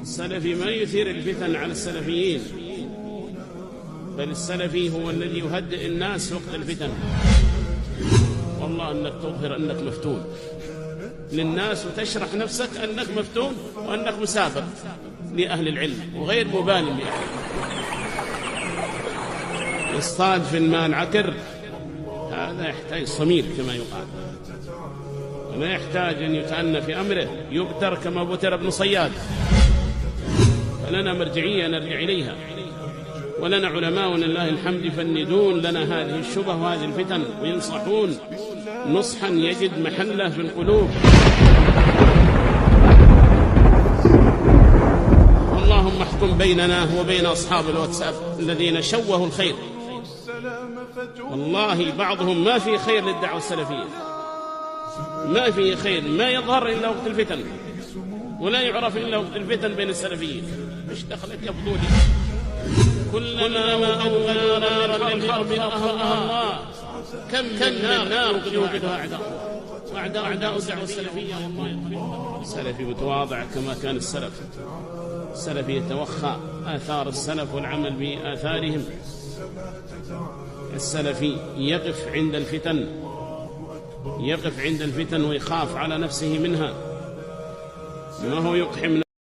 السلفي ما يثير الفتن على السلفيين، بل السلفي هو الذي يهدئ الناس وقت الفتن. والله أنك تظهر أنك مفتون للناس وتشرح نفسك أنك مفتون وأنك مسابق لأهل العلم وغير مبالٍ بأهل. يصطاد في الماء العكر، هذا يحتاج صميل كما يقال، وما يحتاج أن يتأنى في أمره، يبتر كما بتر ابن صياد. فلنا مرجعية نرجع إليها، ولنا علماء لله الحمد يفندون لنا هذه الشبه وهذه الفتن وينصحون نصحا يجد محله في القلوب. اللهم احكم بيننا وبين أصحاب الواتساب الذين شوهوا الخير. والله بعضهم ما في خير للدعوة السلفية، ما في خير، ما يظهر إلا وقت الفتن، ولا يعرف إلا وقت الفتن بين السلفيين. مش دخلت يا فضولي؟ كلما أوقدوا نارا للحرب أطفأها الله. كم من نار يوقدها أعداء الدعوة السلفية. والله السلفي متواضع كما كان السلف. السلفي يتوخى آثار السلف والعمل بآثارهم. السلفي يقف عند الفتن ويخاف على نفسه منها، ما هو يقحم